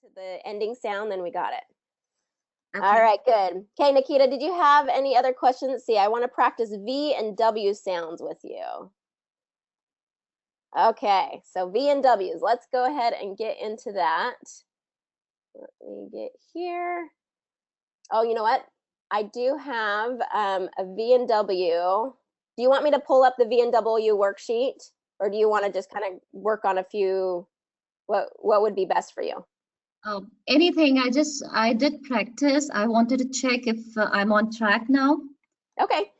to the ending sound, then we got it. Okay. All right, good. Okay, Nikita, did you have any other questions? See, I want to practice V and W sounds with you. Okay, so V and W's. Let's go ahead and get into that. Let me get here. Oh, you know what? I do have a V and W. Do you want me to pull up the V and W worksheet, or do you want to just kind of work on a few? What would be best for you? Anything. I did practice. I wanted to check if I'm on track now. Okay.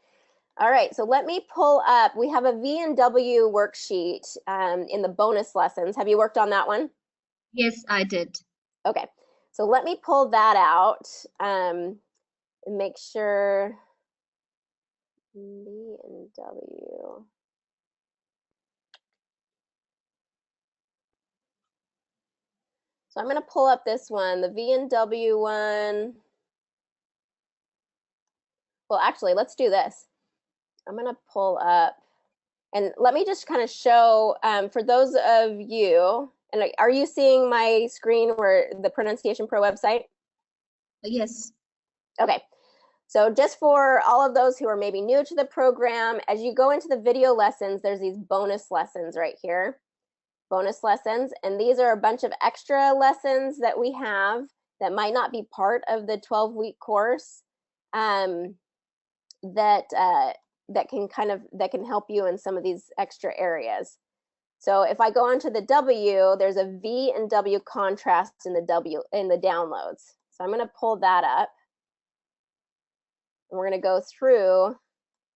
All right, so let me pull up. We have a V and W worksheet in the bonus lessons. Have you worked on that one? Yes, I did. Okay, so let me pull that out and make sure V and W. So I'm going to pull up this one, the V and W one. Well, actually, let's do this. I'm going to pull up, and let me just kind of show, for those of you, and are you seeing my screen where the Pronunciation Pro website? Yes. Okay. So just for all of those who are maybe new to the program, as you go into the video lessons, there's these bonus lessons right here. Bonus lessons, and these are a bunch of extra lessons that we have that might not be part of the 12-week course that can help you in some of these extra areas. So if I go onto the W, there's a V and W contrast in the downloads. So I'm going to pull that up. And we're going to go through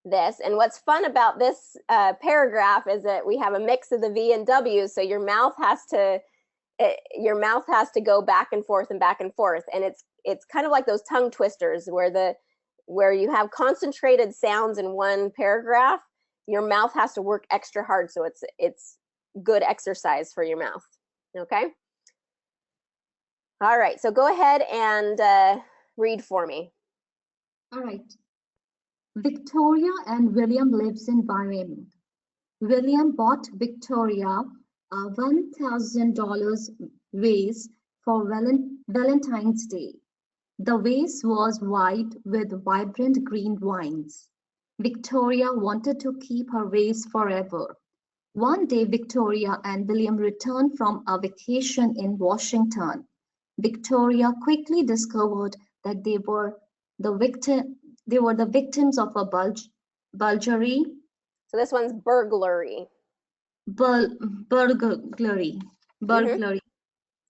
this. And what's fun about this paragraph is that we have a mix of the V and W, so your mouth has to go back and forth and back and forth. And it's kind of like those tongue twisters where you have concentrated sounds in one paragraph. Your mouth has to work extra hard, so it's good exercise for your mouth. Okay. All right. So go ahead and read for me. All right. Victoria and William lives in Wyoming. William bought Victoria a $1,000 vase for Valentine's Day. The vase was white with vibrant green vines. Victoria wanted to keep her vase forever. One day, Victoria and William returned from a vacation in Washington. Victoria quickly discovered that they were the victims of a burglary. So this one's burglary. Burglary. Mm-hmm.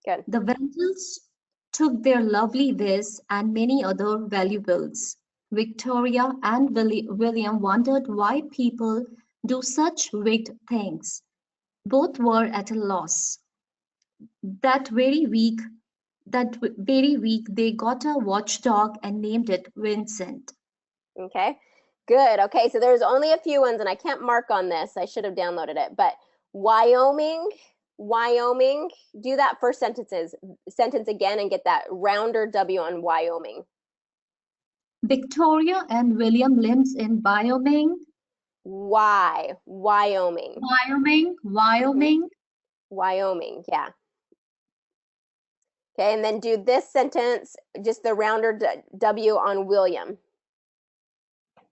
Good. The vandals took their lovely vase and many other valuables. Victoria and William wondered why people do such wicked things. Both were at a loss. That very week, they got a watchdog and named it Vincent. Okay, good. Okay, so there's only a few ones, and I can't mark on this. I should have downloaded it, but Wyoming. Do that first sentence again and get that rounder W on Wyoming. Victoria and William lives in Wyoming. Wyoming. Wyoming, yeah. Okay, and then do this sentence, just the rounder W on William.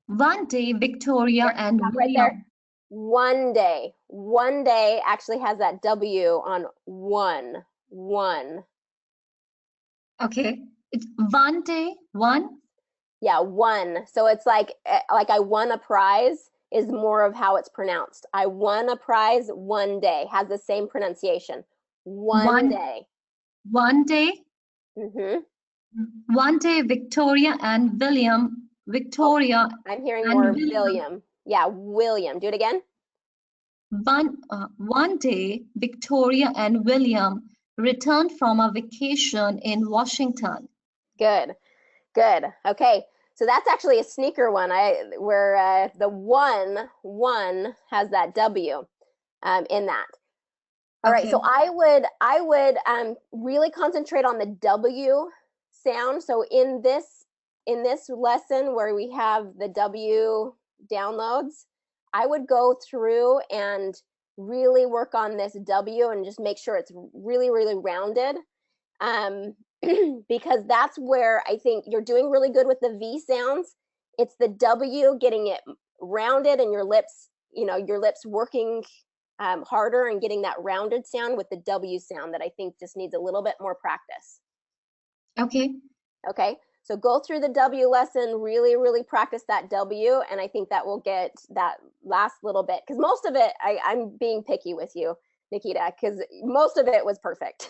One day, Victoria and Stop William. right there. One day. One day actually has that W on one. Okay, it's one day, one. Yeah, one. So it's like I won a prize is more of how it's pronounced. I won a prize one day, has the same pronunciation. One day. One day. Mm-hmm. One day, Victoria and William. Victoria. Oh, I'm hearing more William. Yeah, William. Do it again. One day, Victoria and William returned from a vacation in Washington. Good. Okay, so that's actually a sneaker one. Where the one has that W in that. All right, so I would really concentrate on the W sound. So in this lesson where we have the W downloads, I would go through and really work on this W and just make sure it's really, really rounded. because that's where I think you're doing really good with the V sounds. It's the W, getting it rounded, and your lips, your lips working harder and getting that rounded sound with the W sound that I think just needs a little bit more practice. Okay. Okay, so go through the W lesson, really, really practice that W, and I think that will get that last little bit, because most of it, I'm being picky with you, Nikita, because most of it was perfect.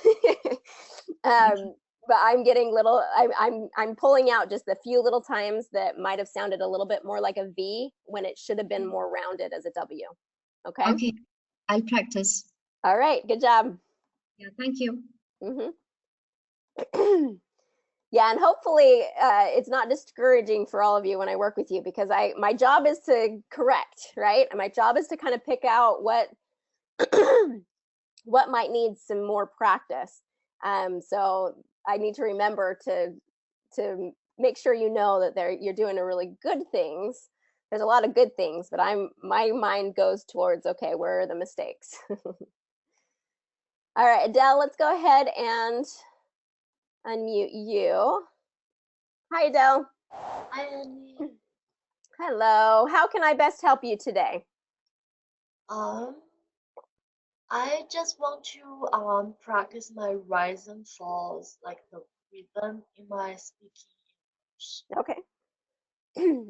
But I'm getting little, I'm pulling out just a few little times that might have sounded a little bit more like a V when it should have been more rounded as a W. Okay? Okay. I'll practice. All right, good job. Yeah, thank you. Yeah, and hopefully it's not discouraging for all of you when I work with you, because my job is to correct, right? And my job is to kind of pick out what what might need some more practice. So I need to remember to make sure you know that you're doing a really good things. There's a lot of good things, but my mind goes towards, okay, where are the mistakes? All right, Adele, let's go ahead and unmute you. Hi, Adele. Hi, Annie. Hello. How can I best help you today? I just want to practice my rise and falls, like the rhythm in my speaking English. Okay.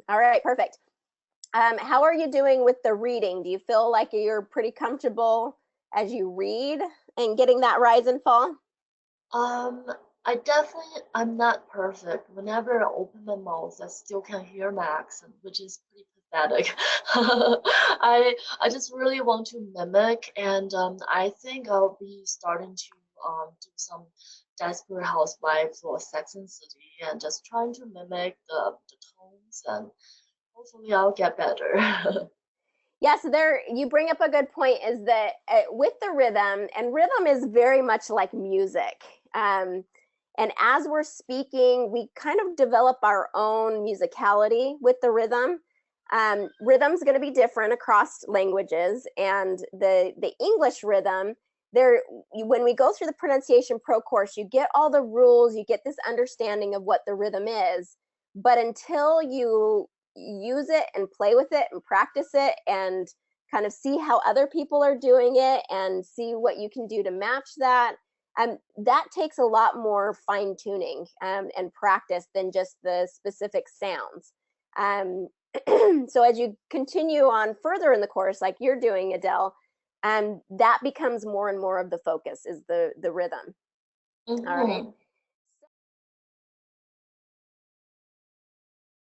All right, perfect. How are you doing with the reading? Do you feel like you're pretty comfortable as you read and getting that rise and fall? I'm not perfect. Whenever I open my mouth, I still can hear my accent, which is pretty pathetic. I just really want to mimic, and I think I'll be starting to do some Desperate Housewives or Sex and City, and just trying to mimic the tones, and hopefully I'll get better. Yeah, so there you bring up a good point, is that with the rhythm, and rhythm is very much like music. And as we're speaking, we kind of develop our own musicality with the rhythm. Rhythm's going to be different across languages, and the English rhythm, when we go through the pronunciation pro course, you get all the rules, you get this understanding of what the rhythm is, but until you use it and play with it and practice it and kind of see how other people are doing it and see what you can do to match that, that takes a lot more fine tuning and practice than just the specific sounds. So as you continue on further in the course, like you're doing, Adele, that becomes more and more of the focus, is the rhythm. All right.